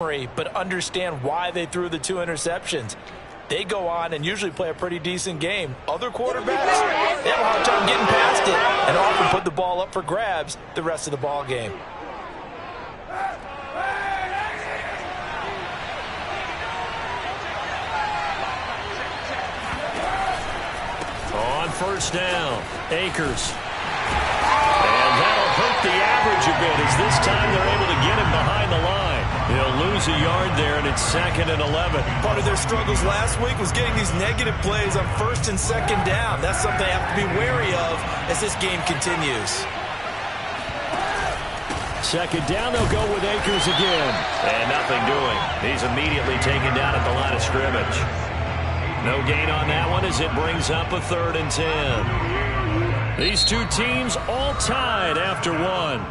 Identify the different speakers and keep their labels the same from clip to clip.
Speaker 1: but understand why they threw the 2 interceptions. They go on and usually play a pretty decent game. Other quarterbacks, they have a hard time getting past it and often put the ball up for grabs the rest of the ball game.
Speaker 2: On first down, Akers. And that'll hurt the average a bit as this time they're able to get him behind the line. He'll lose a yard there, and it's 2nd and 11.
Speaker 1: Part of their struggles last week was getting these negative plays on 1st and 2nd down. That's something they have to be wary of as this game continues.
Speaker 2: 2nd down, they'll go with Akers again. And nothing doing. He's immediately taken down at the line of scrimmage. No gain on that one as it brings up a 3rd and 10. These two teams all tied after one.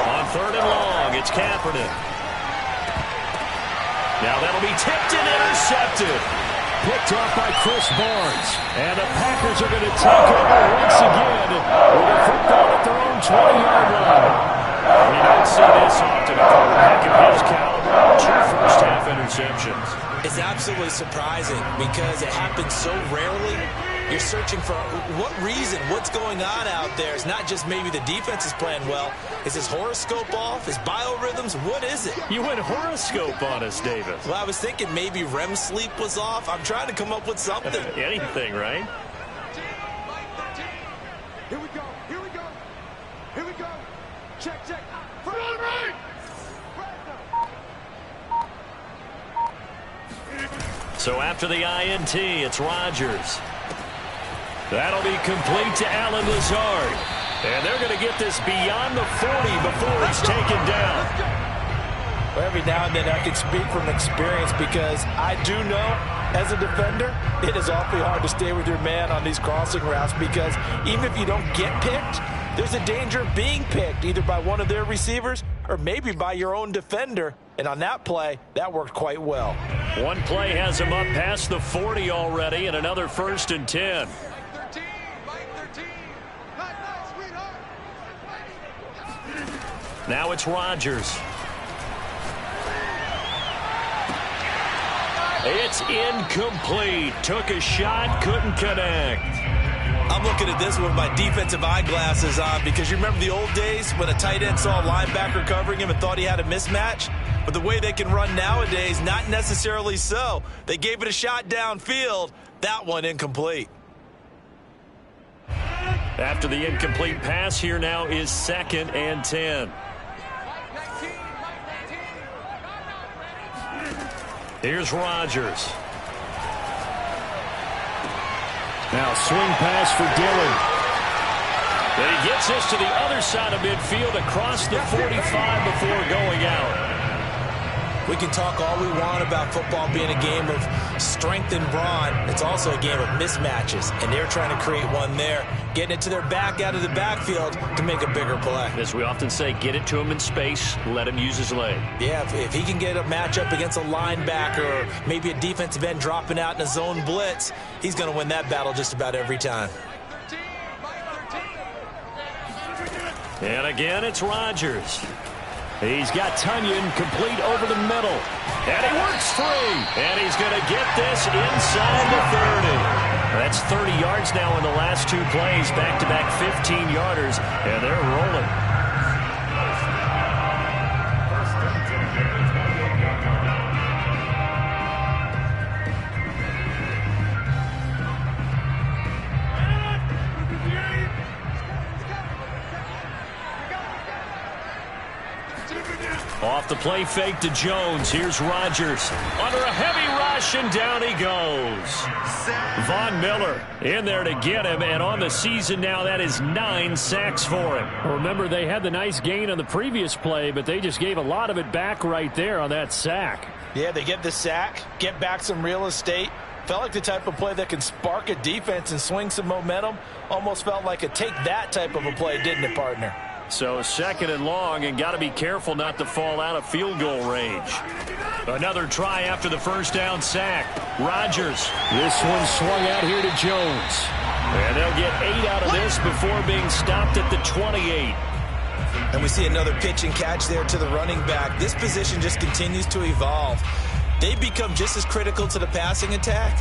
Speaker 2: On 3rd and long, it's Kaepernick. Now that'll be tipped and intercepted. Picked off by Chris Barnes. And the Packers are going to take over once again with a football at their own 20-yard line. We don't see this often. A quarterback of his caliber, 2 first-half interceptions.
Speaker 1: It's absolutely surprising because it happens so rarely. You're searching for what reason, what's going on out there. It's not just maybe the defense is playing well. Is his horoscope off? His biorhythms? What is it?
Speaker 2: You went horoscope on us, Davis.
Speaker 1: Well, I was thinking maybe REM sleep was off. I'm trying to come up with something.
Speaker 2: Anything, right?
Speaker 3: Here we go. Here we go. Here we go. Check, check.
Speaker 2: So after the INT, it's Rodgers. That'll be complete to Allen Lazard. And they're going to get this beyond the 40 before he's taken down.
Speaker 1: Well, every now and then I can speak from experience because I do know as a defender it is awfully hard to stay with your man on these crossing routes because even if you don't get picked, there's a danger of being picked either by one of their receivers or maybe by your own defender. And on that play, that worked quite well.
Speaker 2: One play has him up past the 40 already and another 1st and 10. Now it's Rodgers. It's incomplete. Took a shot, couldn't connect.
Speaker 1: I'm looking at this with my defensive eyeglasses on because you remember the old days when a tight end saw a linebacker covering him and thought he had a mismatch? But the way they can run nowadays, not necessarily so. They gave it a shot downfield. That one incomplete.
Speaker 2: After the incomplete pass, here now is 2nd and 10. Here's Rodgers. Now swing pass for Dillon. But he gets this to the other side of midfield across the 45 before going out.
Speaker 1: We can talk all we want about football being a game of strength and brawn. It's also a game of mismatches, and they're trying to create one there, getting it to their back out of the backfield to make a bigger play.
Speaker 2: As we often say, get it to him in space, let him use his leg.
Speaker 1: Yeah, if he can get a matchup against a linebacker or maybe a defensive end dropping out in a zone blitz, he's going to win that battle just about every time.
Speaker 2: And again, it's Rodgers. He's got Tunyon complete over the middle. And he works free. And he's going to get this inside the 30. That's 30 yards now in the last 2 plays. Back-to-back 15-yarders. And they're rolling. Off the play fake to Jones. Here's Rodgers. Under a heavy rush, and down he goes. Von Miller in there to get him, and on the season now, that is 9 sacks for him.
Speaker 4: Remember, they had the nice gain on the previous play, but they just gave a lot of it back right there on that sack.
Speaker 1: Yeah, they get the sack, get back some real estate. Felt like the type of play that can spark a defense and swing some momentum. Almost felt like a take that type of a play, didn't it, partner?
Speaker 2: So 2nd and long, and got to be careful not to fall out of field goal range. Another try after the first down sack. Rodgers.
Speaker 4: This one swung out here to Jones.
Speaker 2: And they'll get 8 out of this before being stopped at the 28.
Speaker 1: And we see another pitch and catch there to the running back. This position just continues to evolve. They become just as critical to the passing attack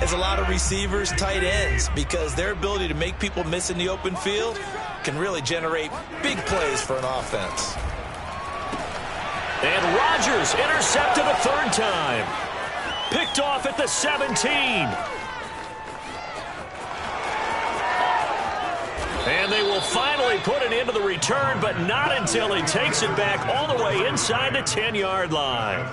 Speaker 1: as a lot of receivers, tight ends, because their ability to make people miss in the open field can really generate big plays for an offense.
Speaker 2: And Rodgers intercepted a 3rd time. Picked off at the 17. And they will finally put an end to the return, but not until he takes it back all the way inside the 10-yard line.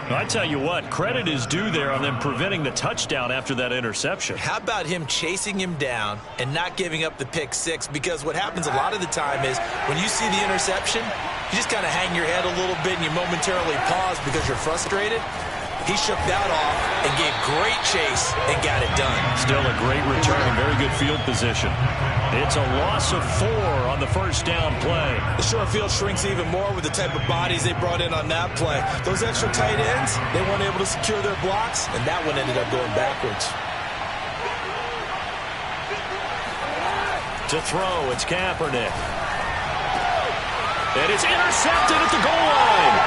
Speaker 2: I tell you what, credit is due there on them preventing the touchdown after that interception.
Speaker 1: How about him chasing him down and not giving up the pick six? Because what happens a lot of the time is when you see the interception, you just kind of hang your head a little bit and you momentarily pause because you're frustrated. He shook that off and gave great chase and got it done.
Speaker 2: Still a great return and very good field position. It's a loss of 4 on the first down play.
Speaker 1: The short field shrinks even more with the type of bodies they brought in on that play. Those extra tight ends, they weren't able to secure their blocks, and that one ended up going backwards.
Speaker 2: To throw, it's Kaepernick. And it's intercepted at the goal line.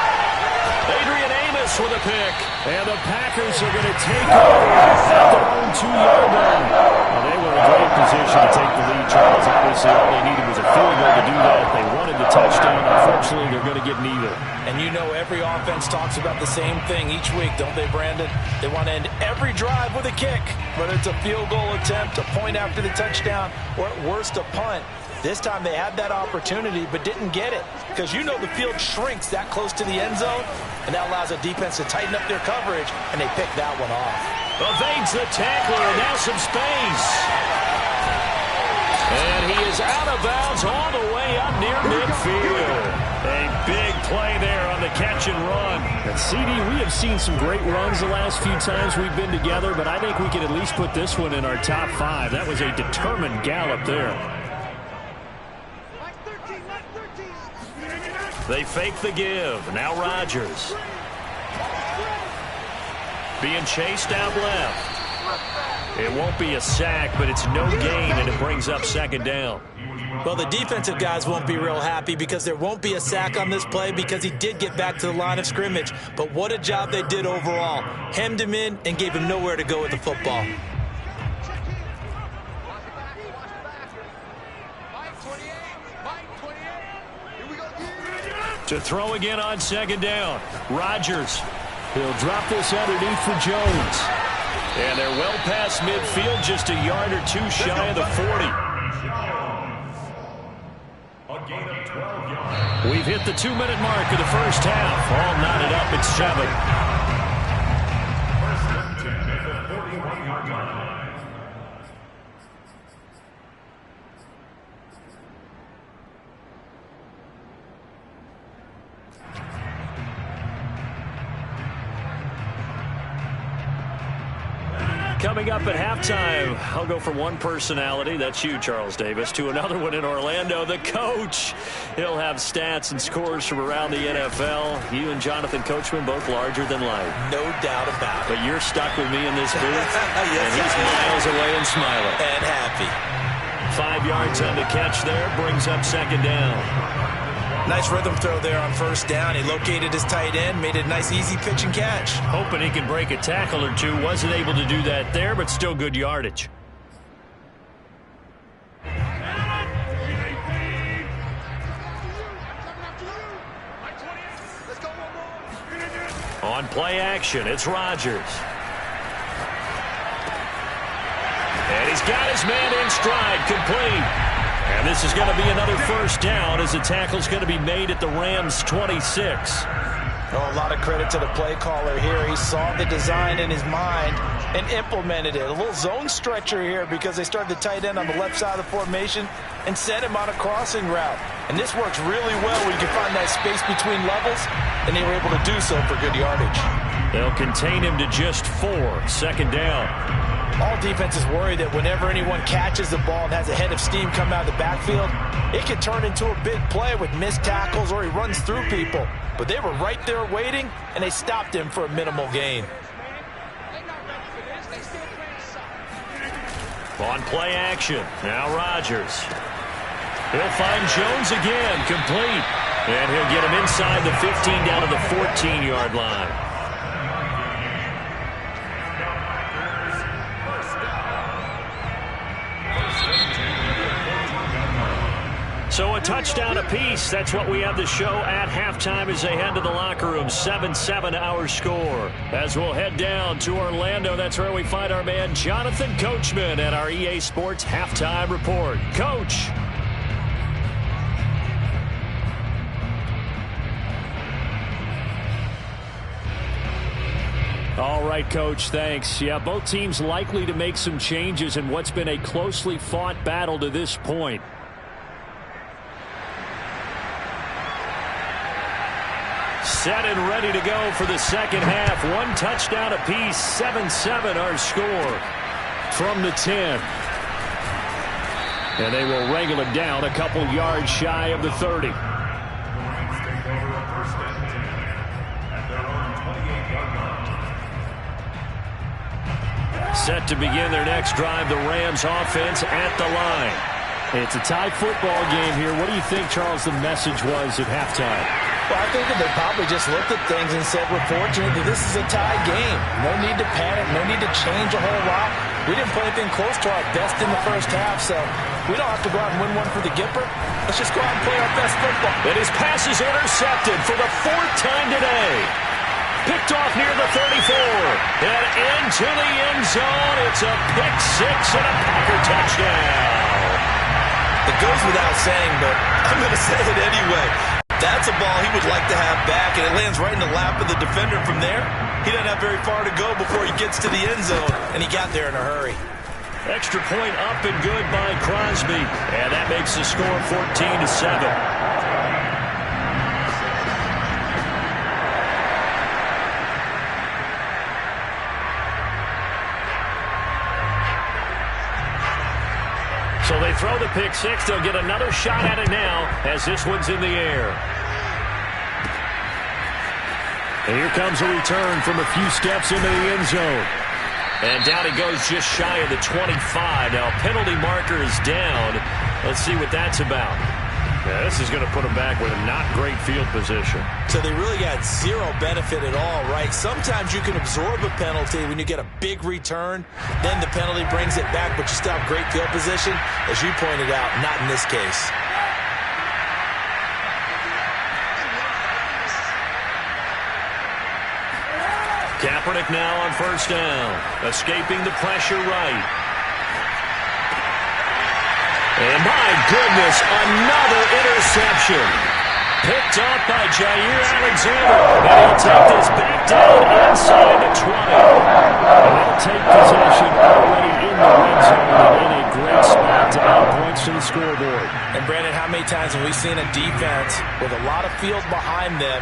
Speaker 2: Adrian Amos with a pick.
Speaker 4: And the Packers are going to take over at their own 2-yard line. Well, they were in a great position to take the lead, Charles. Obviously, all they needed was a field goal to do that. They wanted the touchdown. Unfortunately, they're going to get neither.
Speaker 1: And you know every offense talks about the same thing each week, don't they, Brandon? They want to end every drive with a kick, whether it's a field goal attempt, a point after the touchdown, or at worst, a punt. This time they had that opportunity but didn't get it because you know the field shrinks that close to the end zone, and that allows a defense to tighten up their coverage, and they pick that one off.
Speaker 2: Evades the tackler, and now some space. And he is out of bounds all the way up near midfield. A big play there on the catch and run.
Speaker 4: And CD, we have seen some great runs the last few times we've been together, but I think we can at least put this one in our top 5. That was a determined gallop there.
Speaker 2: They fake the give. Now Rodgers. Being chased out left. It won't be a sack, but it's no gain, and it brings up 2nd down.
Speaker 1: Well, the defensive guys won't be real happy because there won't be a sack on this play because he did get back to the line of scrimmage. But what a job they did overall. Hemmed him in and gave him nowhere to go with the football.
Speaker 2: To throw again on 2nd down. Rodgers.
Speaker 4: He'll drop this underneath for Jones.
Speaker 2: And they're well past midfield, just a yard or two shy of the 40. We've hit the 2-minute mark of the first half. All knotted up at 7. Coming up at halftime, I'll go from one personality, that's you, Charles Davis, to another one in Orlando, the coach. He'll have stats and scores from around the NFL. You and Jonathan Coachman, both larger than life.
Speaker 1: No doubt about it.
Speaker 2: But you're stuck with me in this booth,
Speaker 1: Yes,
Speaker 2: and he's miles away and smiling.
Speaker 1: And happy.
Speaker 2: 5 yards on the catch there, brings up 2nd down.
Speaker 1: Nice rhythm throw there on 1st down. He located his tight end, made a nice easy pitch and catch.
Speaker 2: Hoping he can break a tackle or two. Wasn't able to do that there, but still good yardage. On play action, it's Rodgers. And he's got his man in stride, complete. And this is going to be another 1st down as the tackle's going to be made at the Rams' 26.
Speaker 1: Oh, a lot of credit to the play caller here. He saw the design in his mind and implemented it. A little zone stretcher here because they started the tight end on the left side of the formation and sent him on a crossing route. And this works really well where you can find that space between levels, and they were able to do so for good yardage.
Speaker 2: They'll contain him to just 4. 2nd down.
Speaker 1: All defenses worry that whenever anyone catches the ball and has a head of steam come out of the backfield, it could turn into a big play with missed tackles or he runs through people. But they were right there waiting, and they stopped him for a minimal gain.
Speaker 2: On play action, now Rodgers. He'll find Jones again, complete. And he'll get him inside the 15 down to the 14-yard line. So a touchdown apiece. That's what we have the show at halftime as they head to the locker room. 7-7 our score. As we'll head down to Orlando, that's where we find our man Jonathan Coachman at our EA Sports Halftime Report. Coach.
Speaker 4: All right, Coach, thanks. Yeah, both teams likely to make some changes in what's been a closely fought battle to this point.
Speaker 2: Set and ready to go for the second half. One touchdown apiece. 7-7 our score
Speaker 4: From the 10. And they will wrangle it down a couple yards shy of the 30.
Speaker 2: Set to begin their next drive. The Rams offense at the line.
Speaker 4: It's a tie football game here. What do you think, Charles, the message was at halftime?
Speaker 1: Well, I think that they probably just looked at things and said, we're fortunate that this is a tie game. No need to panic. No need to change a whole lot. We didn't play anything close to our best in the first half, so we don't have to go out and win one for the Gipper. Let's just go out and play our best football.
Speaker 2: And his pass is intercepted for the 4th time today. Picked off near the 34. And into the end zone. It's a pick six and a Packer touchdown.
Speaker 1: It goes without saying, but I'm going to say it anyway. That's a ball he would like to have back, and it lands right in the lap of the defender from there. He doesn't have very far to go before he gets to the end zone, and he got there in a hurry.
Speaker 2: Extra point up and good by Crosby. And that makes the score 14-7. So they throw the pick six. They'll get another shot at it now as this one's in the air.
Speaker 4: And here comes a return from a few steps into the end zone.
Speaker 2: And down he goes just shy of the 25. Now penalty marker is down. Let's see what that's about.
Speaker 4: Yeah, this is going to put them back with a not great field position.
Speaker 1: So they really got zero benefit at all, right? Sometimes you can absorb a penalty when you get a big return. Then the penalty brings it back, but you still have great field position. As you pointed out, not in this case.
Speaker 2: Kaepernick now on first down. Escaping the pressure right. And my goodness, another interception. Picked off by Jair Alexander. And he'll take this back down inside the 20.
Speaker 4: And they'll take possession already in the red zone and in a great spot to add points to the scoreboard.
Speaker 1: And Brandon, how many times have we seen a defense with a lot of field behind them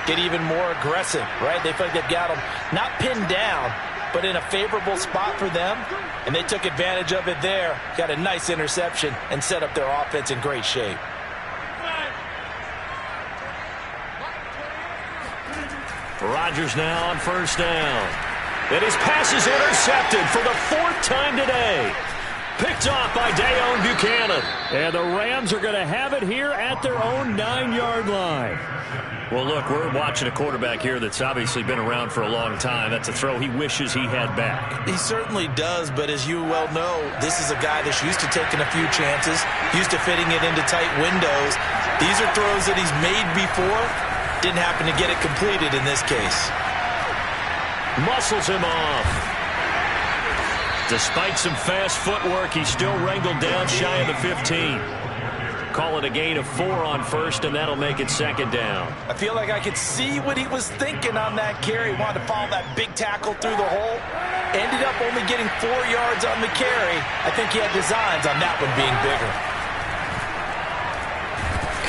Speaker 1: get even more aggressive, right? They feel like they've got them not pinned down, but in a favorable spot for them, and they took advantage of it there, got a nice interception, and set up their offense in great shape.
Speaker 2: Rodgers now on first down. And his pass is intercepted for the 4th time today. Picked off by Deone Bucannon.
Speaker 4: And the Rams are going to have it here at their own 9-yard line.
Speaker 2: Well, look, we're watching a quarterback here that's obviously been around for a long time. That's a throw he wishes he had back.
Speaker 1: He certainly does, but as you well know, this is a guy that's used to taking a few chances, used to fitting it into tight windows. These are throws that he's made before. Didn't happen to get it completed in this case.
Speaker 2: Muscles him off. Despite some fast footwork, he's still wrangled down shy of the 15. Call it a gain of 4 on first, and that'll make it second down.
Speaker 1: I feel like I could see what he was thinking on that carry. He wanted to follow that big tackle through the hole. Ended up only getting 4 yards on the carry. I think he had designs on that one being bigger.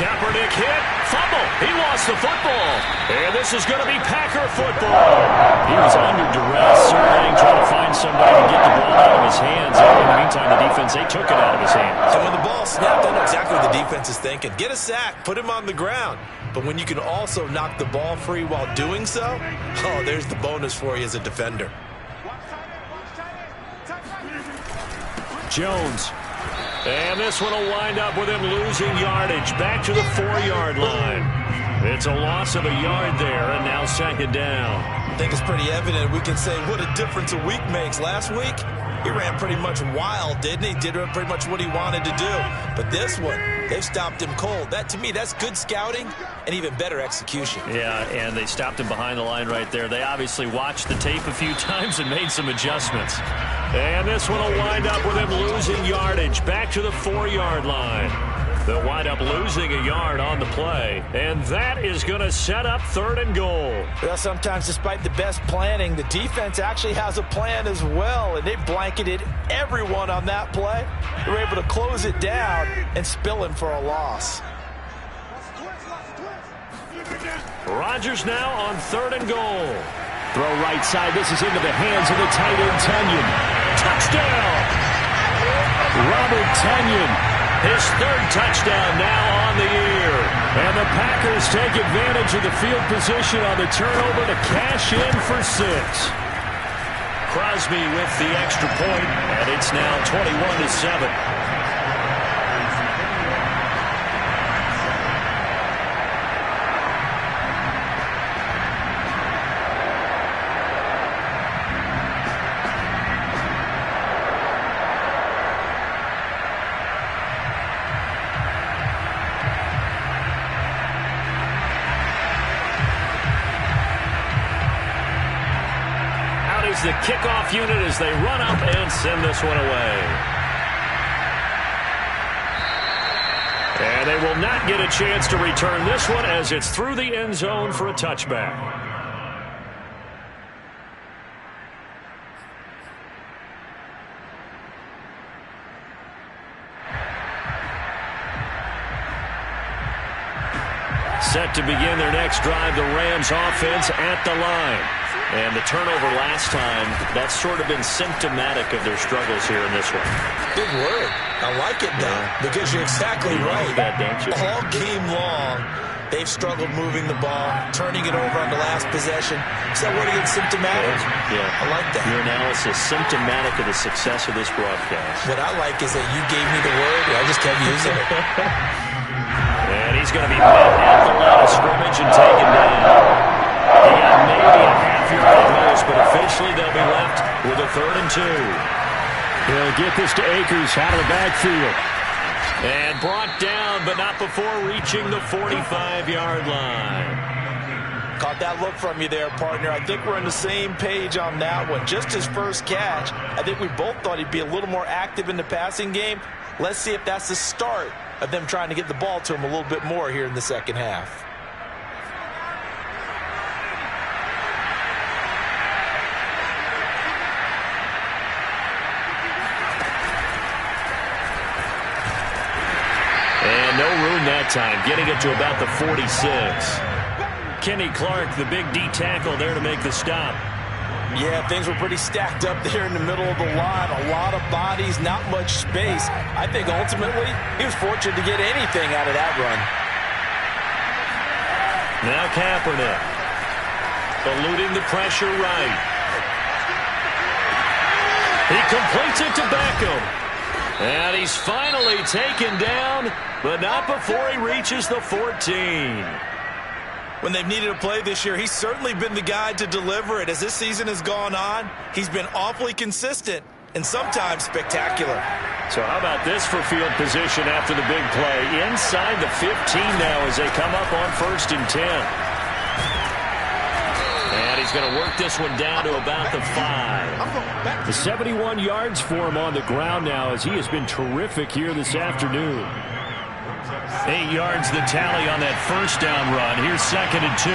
Speaker 2: Kaepernick hit. Fumble. He lost the football. And this is going to be Packer football. He was under duress, surveying, trying to find somebody to get the ball out of his hands. And in the meantime, the defense, they took it out of his hands.
Speaker 1: And when the ball snapped, I know exactly what the defense is thinking. Get a sack. Put him on the ground. But when you can also knock the ball free while doing so, oh, there's the bonus for you as a defender.
Speaker 2: Jones. And this one will wind up with him losing yardage. Back to the 4-yard line. It's a loss of a yard there, and now second down.
Speaker 1: I think it's pretty evident. We can say what a difference a week makes. Last week, he ran pretty much wild, didn't he? Did pretty much what he wanted to do. But this one, they've stopped him cold. That, to me, that's good scouting and even better execution.
Speaker 2: Yeah, and they stopped him behind the line right there. They obviously watched the tape a few times and made some adjustments. And this one will wind up with him losing yardage. Back to the 4-yard line. They'll wind up losing a yard on the play. And that is going to set up 3rd and goal.
Speaker 1: Well, sometimes despite the best planning, the defense actually has a plan as well. And they blanketed everyone on that play. They were able to close it down and spill him for a loss.
Speaker 2: Rodgers now on 3rd and goal. Throw right side. This is into the hands of the tight end, Tonyan. Touchdown! Robert Tonyan, his 3rd touchdown now on the year. And the Packers take advantage of the field position on the turnover to cash in for 6. Crosby with the extra point, and it's now 21-7. The kickoff unit as they run up and send this one away. And they will not get a chance to return this one as it's through the end zone for a touchback. Set to begin their next drive, the Rams offense at the line. And the turnover last time, that's sort of been symptomatic of their struggles here in this one.
Speaker 1: Good word. I like it, Doug, because you're exactly right.
Speaker 2: That, don't you?
Speaker 1: All game long, they've struggled moving the ball, turning it over on the last possession. Is that word again, symptomatic?
Speaker 2: Yeah.
Speaker 1: I like that.
Speaker 2: Your analysis, symptomatic of the success of this broadcast.
Speaker 1: What I like is that you gave me the word, and I just kept using it.
Speaker 2: And he's going to be met at the line of scrimmage and taken down. He got maybe a half-yard close, but officially they'll be left with a 3rd and 2.
Speaker 4: He'll get this to Akers out of the backfield.
Speaker 2: And brought down, but not before reaching the 45-yard line.
Speaker 1: Caught that look from you there, partner. I think we're on the same page on that one. Just his first catch, I think we both thought he'd be a little more active in the passing game. Let's see if that's the start of them trying to get the ball to him a little bit more here in the second half.
Speaker 2: And no room that time, getting it to about the 46. Kenny Clark, the big D tackle there to make the stop.
Speaker 1: Yeah, things were pretty stacked up there in the middle of the line. A lot of bodies, not much space. I think ultimately he was fortunate to get anything out of that run.
Speaker 2: Now Kaepernick, eluding the pressure right. He completes it to Beckham. And he's finally taken down, but not before he reaches the 14.
Speaker 1: When they've needed a play this year, he's certainly been the guy to deliver it. As this season has gone on, he's been awfully consistent and sometimes spectacular.
Speaker 2: So how about this for field position after the big play? Inside the 15 now as they come up on 1st and 10. And he's going to work this one down to about the 5.
Speaker 4: The 71 yards for him on the ground now as he has been terrific here this afternoon.
Speaker 2: 8 yards the tally on that first down run. Here's 2nd and 2.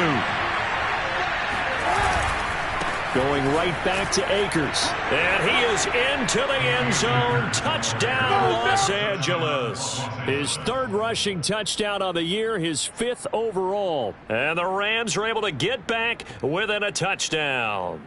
Speaker 2: Going right back to Akers. And he is into the end zone. Touchdown, Los Angeles. His third rushing touchdown on the year, his fifth overall. And the Rams are able to get back within a touchdown.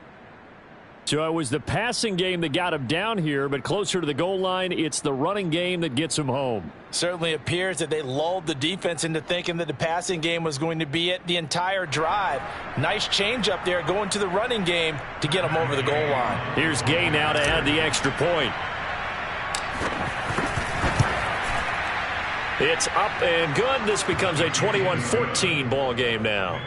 Speaker 2: So it was the passing game that got him down here, but closer to the goal line, it's the running game that gets him home.
Speaker 1: Certainly appears that they lulled the defense into thinking that the passing game was going to be it the entire drive. Nice change up there going to the running game to get him over the goal line.
Speaker 2: Here's Gay now to add the extra point. It's up and good. This becomes a 21-14 ball game now.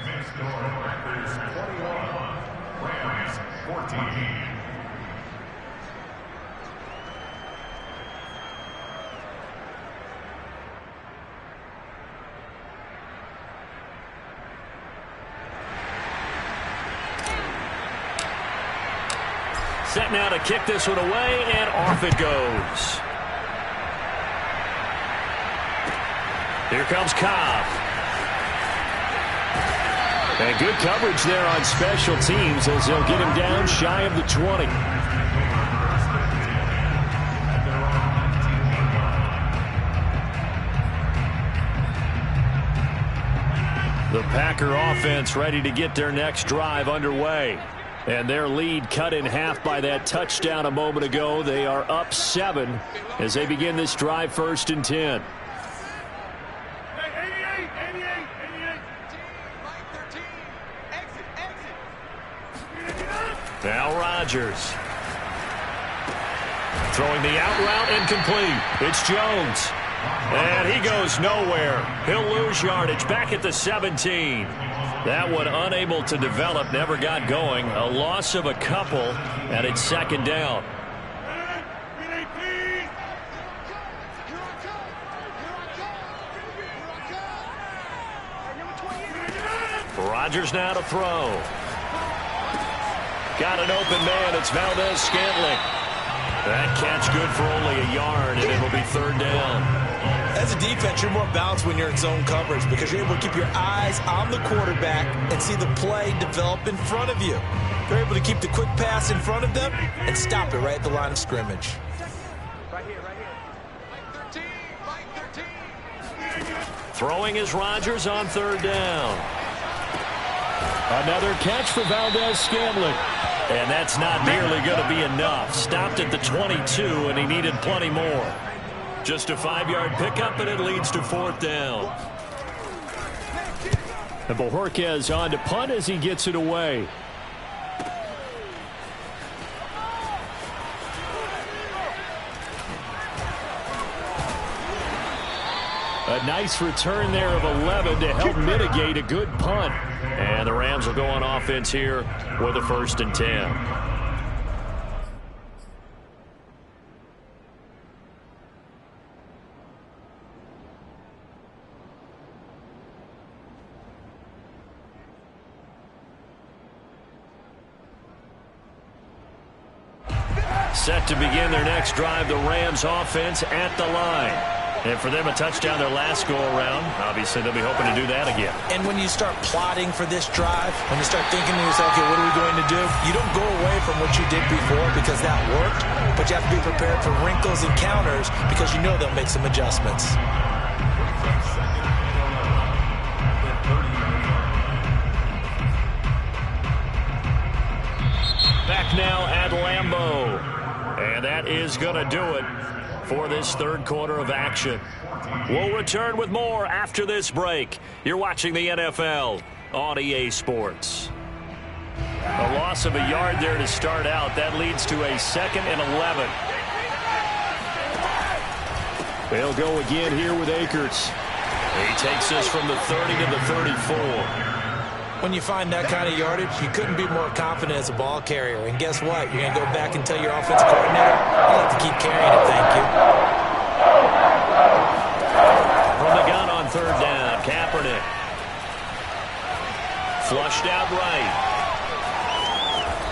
Speaker 2: Set now to kick this one away, and off it goes. Here comes Cobb. And good coverage there on special teams as they'll get him down shy of the 20. The Packer offense ready to get their next drive underway. And their lead cut in half by that touchdown a moment ago. They are up 7 as they begin this drive, 1st and 10. Now Rodgers. Throwing the out route incomplete. It's Jones. And he goes nowhere. He'll lose yardage back at the 17. That one unable to develop, never got going. A loss of a couple, and it's 2nd down. Rodgers now to throw. Got an open man. It's Valdez-Scantling. That catch good for only a yard, and it'll be 3rd down.
Speaker 1: As a defense, you're more balanced when you're in zone coverage because you're able to keep your eyes on the quarterback and see the play develop in front of you. You're able to keep the quick pass in front of them and stop it right at the line of scrimmage.
Speaker 3: Right here. Mike 13.
Speaker 2: Throwing is Rodgers on 3rd down. Another catch for Valdez-Scantling. And that's not nearly going to be enough. Stopped at the 22, and he needed plenty more. Just a 5-yard pickup, and it leads to 4th down. And Bojorquez on to punt as he gets it away. A nice return there of 11 to help mitigate a good punt. And the Rams will go on offense here with a 1st and 10. Set to begin their next drive, the Rams offense at the line. And for them, a touchdown their last go-around. Obviously, they'll be hoping to do that again.
Speaker 1: And when you start plotting for this drive, when you start thinking to yourself, okay, what are we going to do? You don't go away from what you did before because that worked, but you have to be prepared for wrinkles and counters because you know they'll make some adjustments.
Speaker 2: Back now at Lambeau. And that is going to do it for this 3rd quarter of action. We'll return with more after this break. You're watching the NFL on EA Sports. A loss of a yard there to start out. That leads to a 2nd and 11. They'll go again here with Akers. He takes us from the 30 to the 34.
Speaker 1: When you find that kind of yardage, you couldn't be more confident as a ball carrier. And guess what? You're going to go back and tell your offensive coordinator, I'll have to keep carrying it, thank you.
Speaker 2: From the gun on 3rd down, Kaepernick. Flushed out right.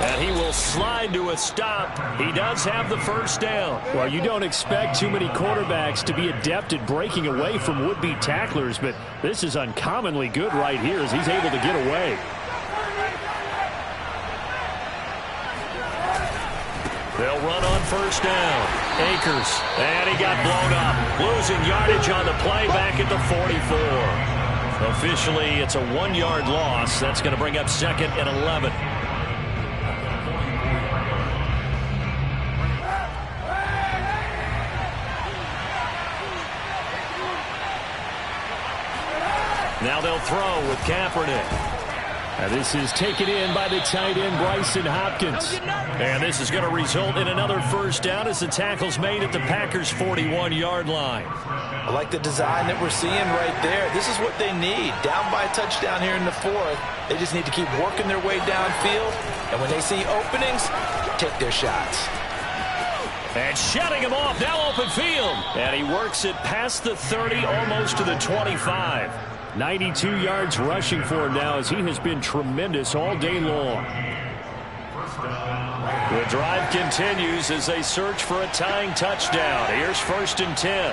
Speaker 2: And he will slide to a stop. He does have the 1st down.
Speaker 4: Well, you don't expect too many quarterbacks to be adept at breaking away from would-be tacklers, but this is uncommonly good right here as he's able to get away.
Speaker 2: They'll run on first down. Akers, and he got blown up. Losing yardage on the play back at the 44. Officially, it's a 1-yard loss. That's going to bring up 2nd and 11. Now they'll throw with Kaepernick. And this is taken in by the tight end, Bryson Hopkins. And this is going to result in another first down as the tackle's made at the Packers' 41-yard line.
Speaker 1: I like the design that we're seeing right there. This is what they need. Down by a touchdown here in the 4th. They just need to keep working their way downfield. And when they see openings, take their shots.
Speaker 2: And shutting him off, now open field. And he works it past the 30, almost to the 25.
Speaker 4: 92 yards rushing for him now as he has been tremendous all day long.
Speaker 2: The drive continues as they search for a tying touchdown. Here's 1st and 10.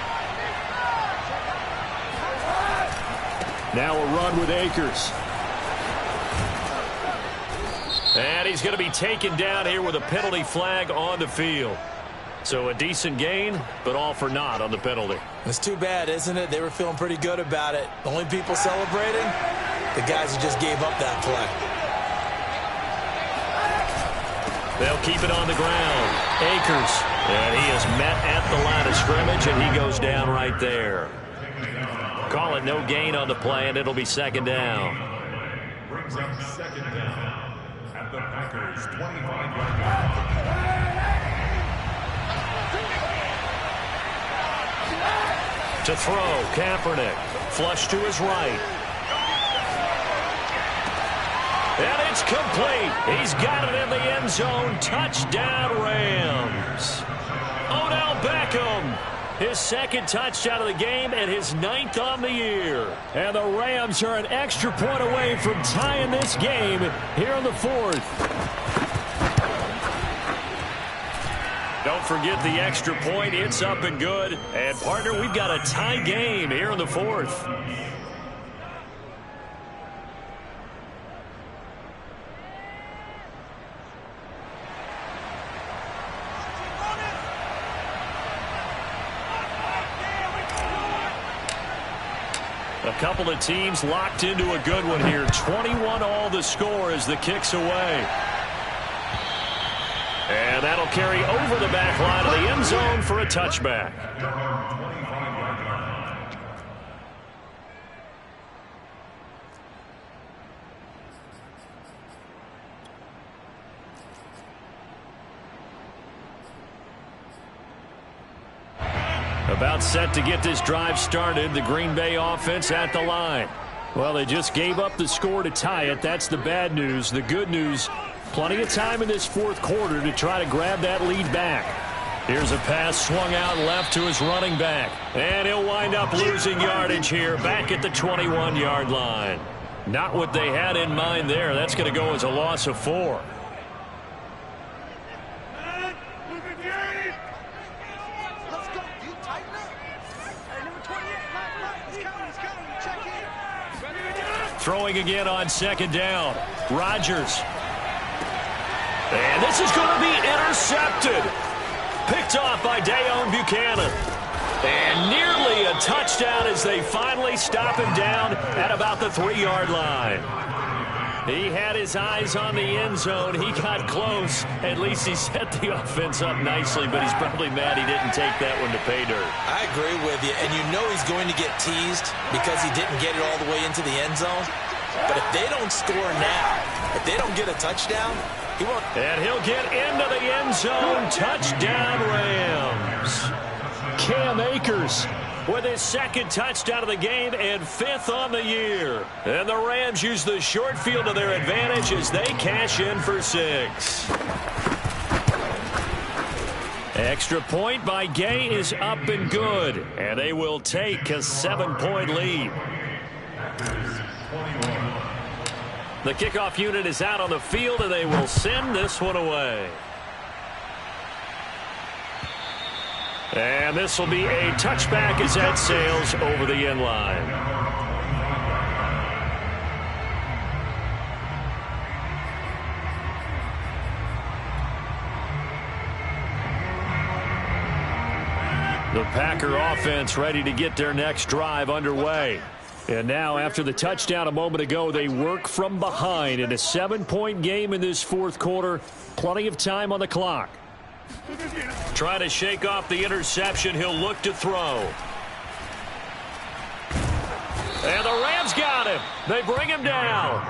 Speaker 4: Now a run with Akers.
Speaker 2: And he's going to be taken down here with a penalty flag on the field. So a decent gain, but all for naught on the penalty.
Speaker 1: It's too bad, isn't it? They were feeling pretty good about it. The only people celebrating, the guys who just gave up that play.
Speaker 2: They'll keep it on the ground. Akers, and he is met at the line of scrimmage, and he goes down right there. Call it no gain on the play, and it'll be 2nd down.
Speaker 3: Brings up 2nd down at the Packers' 25-yard line.
Speaker 2: To throw, Kaepernick. Flush to his right. And it's complete. He's got it in the end zone. Touchdown, Rams. Odell Beckham. His 2nd touchdown of the game and his 9th on the year.
Speaker 4: And the Rams are an extra point away from tying this game here in the 4th.
Speaker 2: Don't forget the extra point. It's up and good. And, partner, we've got a tie game here in the 4th. A couple of teams locked into a good one here. 21 all the score as the kick's away. And that'll carry over the back line of the end zone for a touchback. About set to get this drive started. The Green Bay offense at the line.
Speaker 4: Well, they just gave up the score to tie it. That's the bad news. The good news, plenty of time in this 4th quarter to try to grab that lead back.
Speaker 2: Here's a pass swung out left to his running back. And he'll wind up losing yardage here back at the 21-yard line. Not what they had in mind there. That's going to go as a loss of 4. Throwing again on 2nd down. Rodgers. And this is going to be intercepted. Picked off by Deone Bucannon. And nearly a touchdown as they finally stop him down at about the 3-yard line. He had his eyes on the end zone. He got close. At least he set the offense up nicely, but he's probably mad he didn't take that one to pay dirt.
Speaker 1: I agree with you, and you know he's going to get teased because he didn't get it all the way into the end zone. But if they don't score now, if they don't get a touchdown, he won't.
Speaker 2: And he'll get into the end zone. Touchdown, Rams.
Speaker 4: Cam Akers
Speaker 2: with his 2nd touchdown of the game and 5th on the year. And the Rams use the short field to their advantage as they cash in for 6. Extra point by Gay is up and good. And they will take a 7-point lead. The kickoff unit is out on the field, and they will send this one away. And this will be a touchback as that sails over the end line. The Packer offense ready to get their next drive underway. And now, after the touchdown a moment ago, they work from behind in a 7-point game in this fourth quarter. Plenty of time on the clock. Trying to shake off the interception. He'll look to throw. And the Rams got him. They bring him down.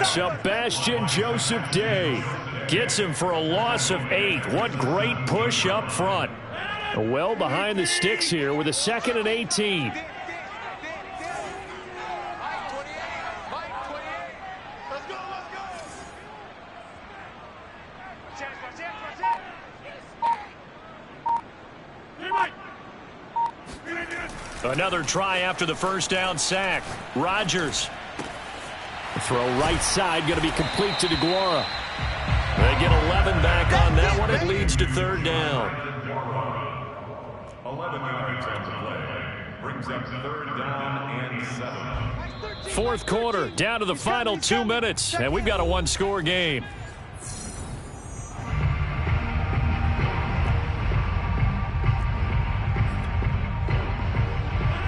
Speaker 2: Sebastian Joseph Day gets him for a loss of 8. What great push up front. Well behind the sticks here with a 2nd and 18. Another try after the first down sack. Rodgers. Throw right side, going to be complete to DeGuara. They get 11 back on that one. It leads to 3rd down.
Speaker 3: 11 yards on the play. Brings up 3rd down and 7.
Speaker 2: Fourth quarter, down to the final 2 minutes, and we've got a 1-score game.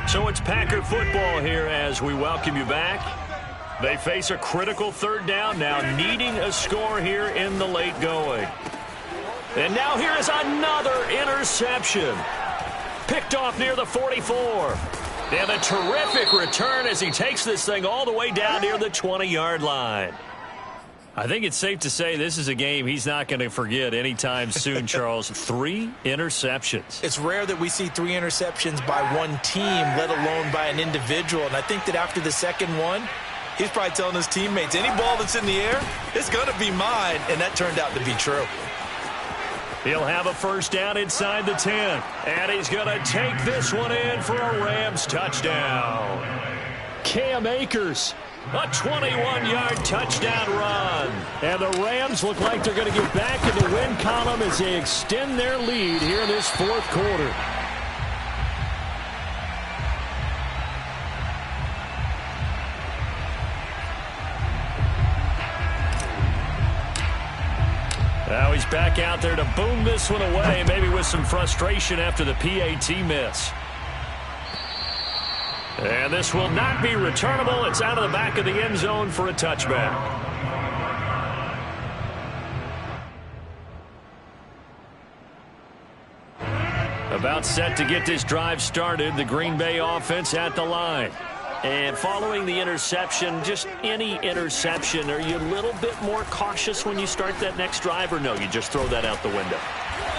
Speaker 2: So it's Packer football here as we welcome you back. They face a critical 3rd down now, needing a score here in the late going. And now here is another interception. Picked off near the 44. And a terrific return as he takes this thing all the way down near the 20-yard line. I think it's safe to say this is a game he's not going to forget anytime soon, Charles. 3 interceptions.
Speaker 1: It's rare that we see 3 interceptions by one team, let alone by an individual. And I think that after the second one, he's probably telling his teammates, any ball that's in the air, it's going to be mine. And that turned out to be true.
Speaker 2: He'll have a first down inside the 10. And he's going to take this one in for a Rams touchdown. Cam Akers. A 21-yard touchdown run. And the Rams look like they're going to get back in the win column as they extend their lead here in this fourth quarter. Now he's back out there to boom this one away, maybe with some frustration after the PAT miss. And this will not be returnable. It's out of the back of the end zone for a touchback. About set to get this drive started. The Green Bay offense at the line. And following the interception, just any interception, are you a little bit more cautious when you start that next drive, or no, you just throw that out the window?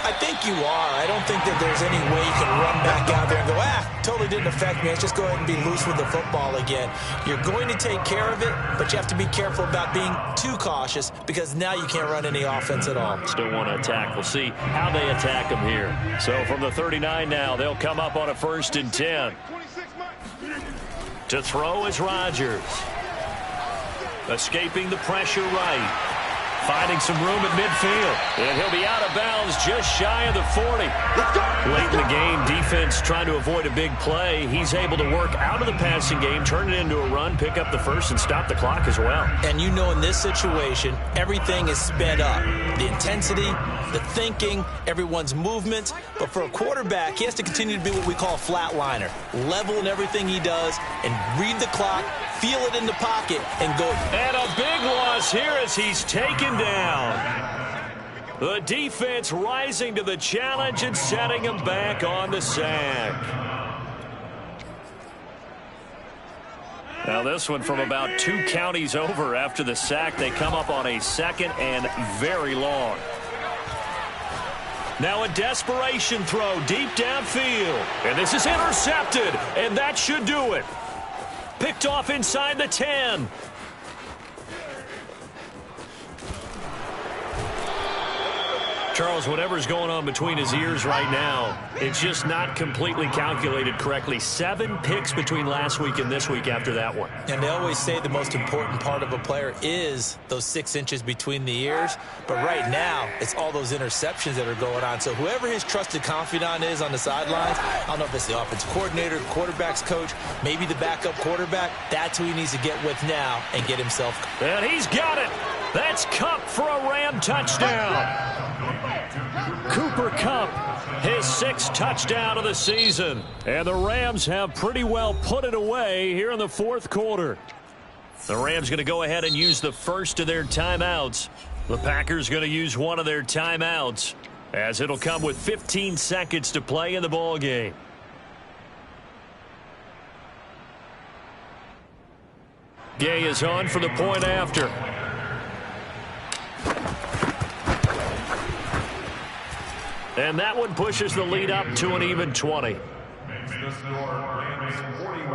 Speaker 1: I think you are. I don't think that there's any way you can run back out there and go, totally didn't affect me. Let's just go ahead and be loose with the football again. You're going to take care of it, but you have to be careful about being too cautious because now you can't run any offense at all.
Speaker 2: Still want to attack. We'll see how they attack them here. So from the 39 now, they'll come up on a 1st and 10. To throw is Rodgers. Escaping the pressure right. Finding some room at midfield. And he'll be out of bounds just shy of the 40. Late in the game, defense trying to avoid a big play. He's able to work out of the passing game, turn it into a run, pick up the first, and stop the clock as well.
Speaker 1: And you know in this situation, everything is sped up. The intensity, the thinking, everyone's movements. But for a quarterback, he has to continue to be what we call a flatliner. Level in everything he does and read the clock, feel it in the pocket, and go.
Speaker 2: And a big loss here as he's taken down. The defense rising to the challenge and setting him back on the sack. Now this one from about 2 counties over after the sack. They come up on a 2nd and very long. Now a desperation throw deep downfield. And this is intercepted. And that should do it. Picked off inside the 10. Charles, whatever's going on between his ears right now, it's just not completely calculated correctly. 7 picks between last week and this week after that one.
Speaker 1: And they always say the most important part of a player is those 6 inches between the ears. But right now, it's all those interceptions that are going on. So whoever his trusted confidant is on the sidelines, I don't know if it's the offensive coordinator, quarterback's coach, maybe the backup quarterback, that's who he needs to get with now and get himself.
Speaker 2: And he's got it. That's Kupp for a Ram touchdown. Cooper Kupp, his 6th touchdown of the season. And the Rams have pretty well put it away here in the 4th quarter. The Rams going to go ahead and use the first of their timeouts. The Packers going to use one of their timeouts, as it'll come with 15 seconds to play in the ball game. Gay is on for the point after. And that one pushes the lead up to an even 20.
Speaker 3: Makes the score Rams 41,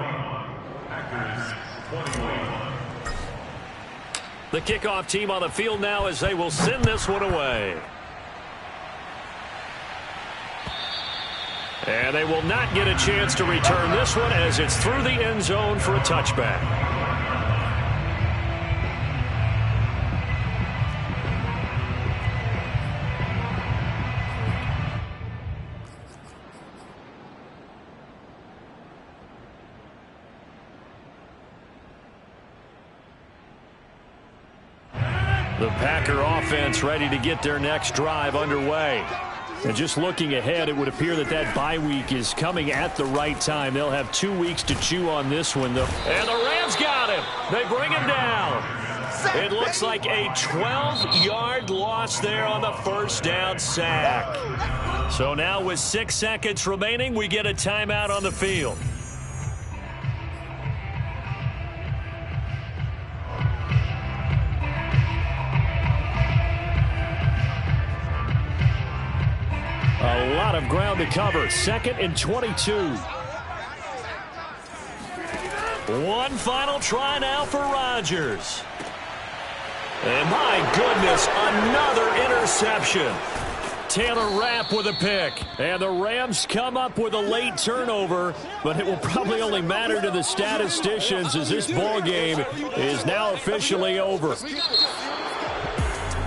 Speaker 3: Packers 21.
Speaker 2: The kickoff team on the field now as they will send this one away. And they will not get a chance to return this one as it's through the end zone for a touchback. The Packer offense ready to get their next drive underway. And just looking ahead, it would appear that that bye week is coming at the right time. They'll have 2 weeks to chew on this one, though. And the Rams got him. They bring him down. It looks like a 12-yard loss there on the first down sack. So now with 6 seconds remaining, we get a timeout on the field. A lot of ground to cover. 2nd and 22. One final try now for Rodgers. And my goodness, another interception. Taylor Rapp with a pick. And the Rams come up with a late turnover, but it will probably only matter to the statisticians as this ball game is now officially over.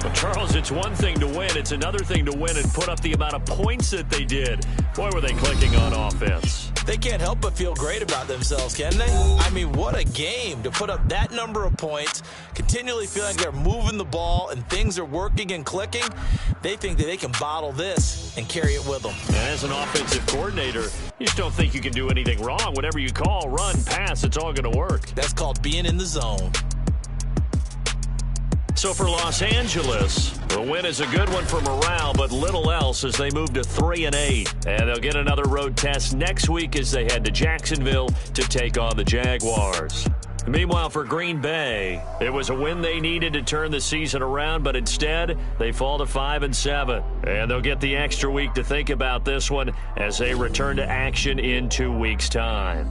Speaker 2: Well, Charles, it's one thing to win. It's another thing to win and put up the amount of points that they did. Boy, were they clicking on offense.
Speaker 1: They can't help but feel great about themselves, can they? I mean, what a game to put up that number of points, continually feeling they're moving the ball and things are working and clicking. They think that they can bottle this and carry it with them.
Speaker 2: And as an offensive coordinator, you just don't think you can do anything wrong. Whatever you call, run, pass, it's all going to work.
Speaker 1: That's called being in the zone.
Speaker 2: So for Los Angeles, the win is a good one for morale, but little else as they move to 3-8. And they'll get another road test next week as they head to Jacksonville to take on the Jaguars. Meanwhile, for Green Bay, it was a win they needed to turn the season around, but instead they fall to 5-7. And they'll get the extra week to think about this one as they return to action in 2 weeks' time.